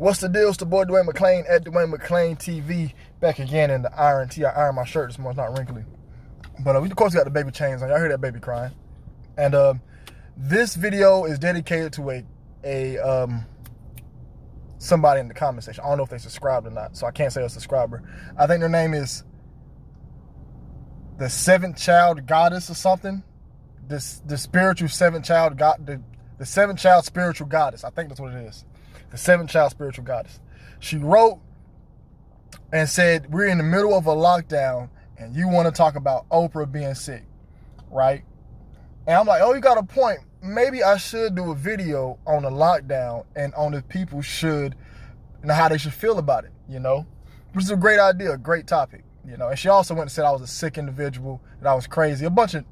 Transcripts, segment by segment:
What's the deal? It's the boy Dwayne McClean at Dwayne McClean TV. Back again in the iron tee. I ironed my shirt this morning. It's not wrinkly. But we, of course, got the baby chains on. Y'all hear that baby crying. And this video is dedicated to somebody in the comment section. I don't know if they subscribed or not, so I can't say a subscriber. I think their name is the Seventh Child Goddess or something. The spiritual seventh child god, the seventh child spiritual goddess. I think that's what it is. The seventh child spiritual goddess. She wrote and said, we're in the middle of a lockdown and you want to talk about Oprah being sick, right? And I'm like, oh, you got a point. Maybe I should do a video on the lockdown and on if people should, how they should feel about it, which is a great idea, a great topic, And she also went and said I was a sick individual, that I was crazy, a bunch of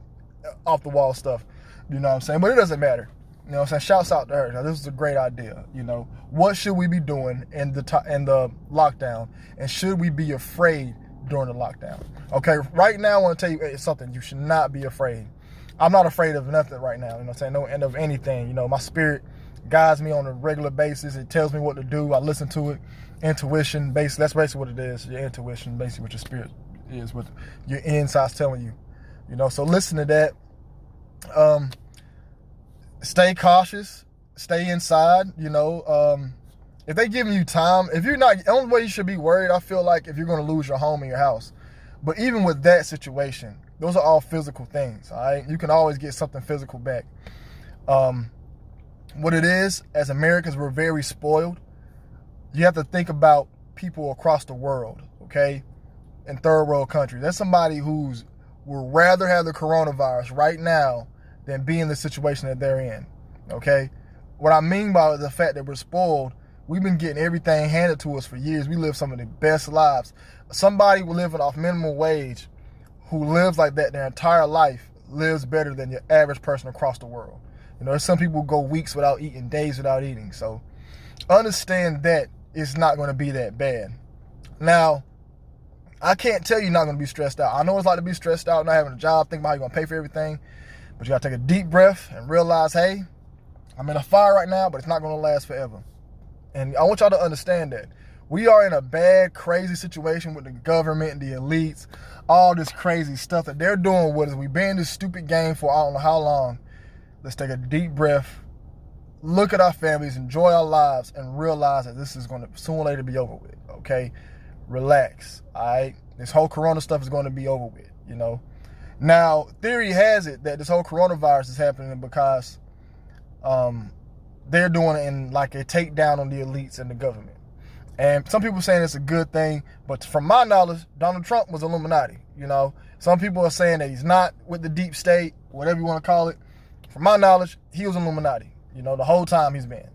off the wall stuff, what I'm saying? But it doesn't matter. You know what I'm saying? Shouts out to her. Now, this is a great idea. What should we be doing in the lockdown? And should we be afraid during the lockdown? Okay, right now I want to tell you something. You should not be afraid. I'm not afraid of nothing right now. You know what I'm saying? No end of anything. My spirit guides me on a regular basis. It tells me what to do. I listen to it. Intuition, basically, that's basically what it is. Your intuition, basically what your spirit is, what your inside's telling you. So listen to that. Stay cautious, stay inside, if they giving you time, if you're not, the only way you should be worried, I feel like, if you're going to lose your home and your house. But even with that situation, those are all physical things, all right? You can always get something physical back. What it is, as Americans, we're very spoiled. You have to think about people across the world, okay? In third world countries. There's somebody who's would rather have the coronavirus right now than be in the situation that they're in, okay? What I mean by the fact that we're spoiled, we've been getting everything handed to us for years. We live some of the best lives. Somebody living off minimum wage who lives like that their entire life lives better than your average person across the world. There's some people who go weeks without eating, days without eating. So understand that it's not going to be that bad. Now, I can't tell you you're not going to be stressed out. I know it's like to be stressed out, not having a job, thinking about how you're going to pay for everything. But you got to take a deep breath and realize, hey, I'm in a fire right now, but it's not going to last forever. And I want y'all to understand that. We are in a bad, crazy situation with the government and the elites, all this crazy stuff that they're doing with us. We've been in this stupid game for I don't know how long. Let's take a deep breath, look at our families, enjoy our lives, and realize that this is going to sooner or later be over with, okay? Relax, all right? This whole corona stuff is going to be over with, Now, theory has it that this whole coronavirus is happening because they're doing it in like a takedown on the elites and the government. And some people are saying it's a good thing, but from my knowledge, Donald Trump was Illuminati, Some people are saying that he's not with the deep state, whatever you want to call it. From my knowledge, he was Illuminati, the whole time he's been.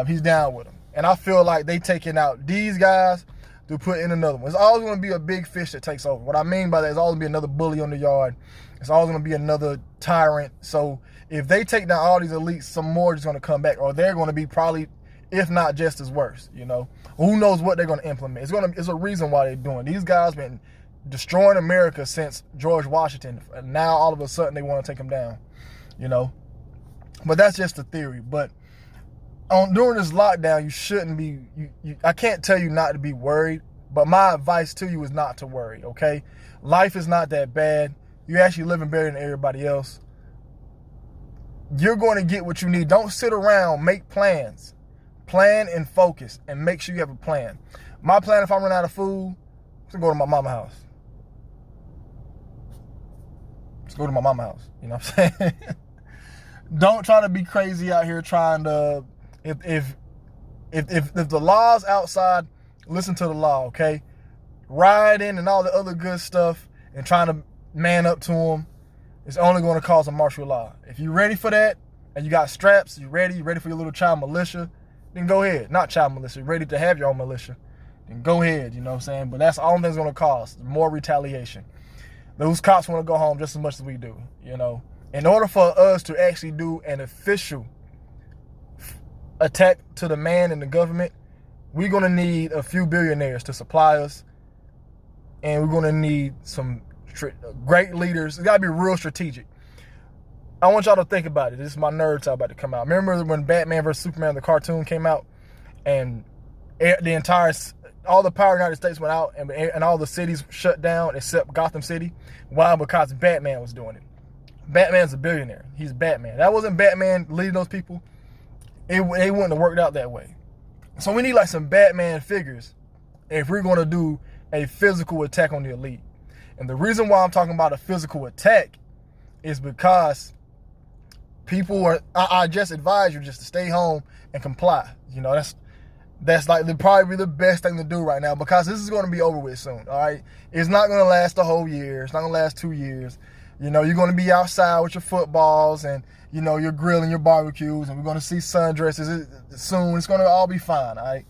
He's down with them. And I feel like they taking out these guys to put in another one. It's always going to be a big fish that takes over. What I mean by that is always going to be another bully on the yard. It's always going to be another tyrant. So if they take down all these elites, some more is going to come back, or they're going to be probably, if not just as worse, Who knows what they're going to implement. It's a reason why they're doing. These guys been destroying America since George Washington, and now all of a sudden they want to take them down, But that's just a theory. But during this lockdown, you shouldn't be, I can't tell you not to be worried, but my advice to you is not to worry, okay? Life is not that bad. You're actually living better than everybody else. You're going to get what you need. Don't sit around, make plans. Plan and focus, and make sure you have a plan. My plan, if I run out of food, is to go to my mama's house. Just go to my mama's house, you know what I'm saying? Don't try to be crazy out here trying to, if the law's outside, listen to the law, okay? Rioting and all the other good stuff and trying to man up to them is only going to cause a martial law. If you're ready for that and you got straps, you're ready for your little child militia, then go ahead. Not child militia, you're ready to have your own militia, then go ahead, you know what I'm saying? But that's all that's going to cause, more retaliation. Those cops want to go home just as much as we do, In order for us to actually do an official attack to the man in the government, we're going to need a few billionaires to supply us, and we're going to need some great leaders. It's got to be real strategic. I want y'all to think about it. This is my nerd talk about to come out. Remember when Batman vs. Superman, the cartoon, came out, and All the power in the United States went out, and all the cities shut down except Gotham City. Why? Because Batman was doing it. Batman's a billionaire. He's Batman. That wasn't Batman leading those people. It wouldn't have worked out that way. So we need like some Batman figures if we're going to do a physical attack on the elite. And the reason why I'm talking about a physical attack is because people are, I just advise you just to stay home and comply. You know, that's like probably the best thing to do right now, because this is going to be over with soon, all right? It's not going to last a whole year. It's not going to last 2 years. You know, you're going to be outside with your footballs and, you know, you're grilling your barbecues, and we're going to see sundresses soon. It's going to all be fine, all right?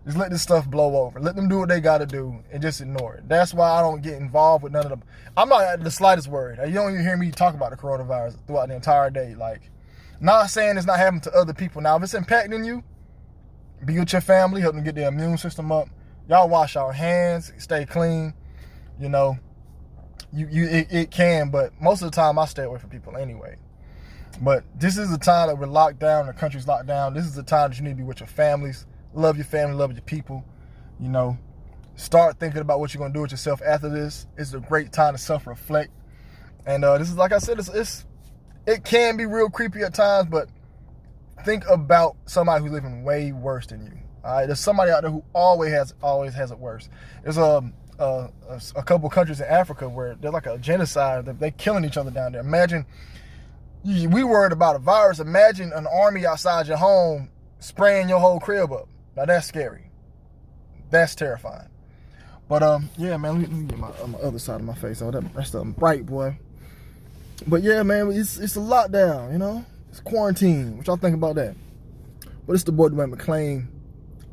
Just let this stuff blow over. Let them do what they got to do and just ignore it. That's why I don't get involved with none of them. I'm not the slightest worried. You don't even hear me talk about the coronavirus throughout the entire day. Like, not saying it's not happening to other people. Now, if it's impacting you, be with your family, help them get their immune system up. Y'all wash your hands, stay clean. You know, it can, but most of the time I stay away from people anyway. But this is the time that we're locked down, the country's locked down. This is the time that you need to be with your families. Love your family, love your people. You know, start thinking about what you're going to do with yourself after this. It's a great time to self-reflect. And this is, like I said, it can be real creepy at times, but think about somebody who's living way worse than you. All right, there's somebody out there who always has it worse. There's a couple countries in Africa where there's like a genocide. They're killing each other down there. Imagine, we worried about a virus. Imagine an army outside your home spraying your whole crib up. Now that's scary. That's terrifying. But yeah, man, let me get my other side of my face. Oh, that's something bright, boy. But yeah, man, it's a lockdown, you know. It's quarantine. What y'all think about that? But it's the boy Duane McClean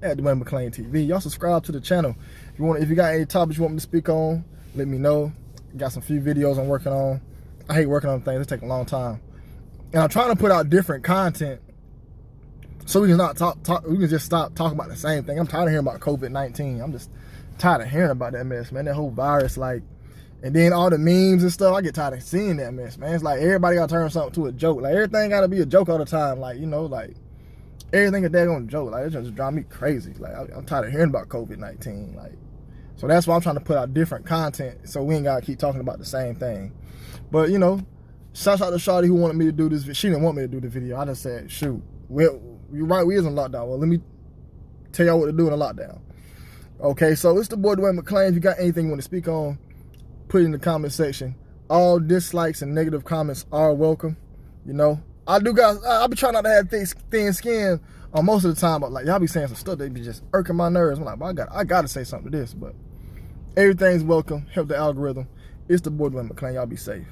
at Duane McClean TV. Y'all subscribe to the channel. If you got any topics you want me to speak on, let me know. Got some few videos I'm working on. I hate working on things. It takes a long time. And I'm trying to put out different content so we can not we can just stop talking about the same thing. I'm tired of hearing about COVID-19. I'm just tired of hearing about that mess, man. That whole virus, like, and then all the memes and stuff. I get tired of seeing that mess, man. It's like everybody got to turn something to a joke. Like, everything got to be a joke all the time. Like, you know, like, everything a daggone joke. Like, it just drive me crazy. Like, I'm tired of hearing about COVID-19. Like, so that's why I'm trying to put out different content so we ain't got to keep talking about the same thing. But, you know, shout out to Shawty who wanted me to do this. She didn't want me to do the video. I just said, shoot, you're right, we is in lockdown. Well, let me tell y'all what to do in a lockdown. Okay, so it's the boy Duane McClean. If you got anything you want to speak on, put it in the comment section. All dislikes and negative comments are welcome. You know, I be trying not to have thin skin on most of the time, but like, y'all be saying some stuff that be just irking my nerves. I'm like, well, I gotta say something to this, but everything's welcome. Help the algorithm. It's the boy Duane McClean. Y'all be safe.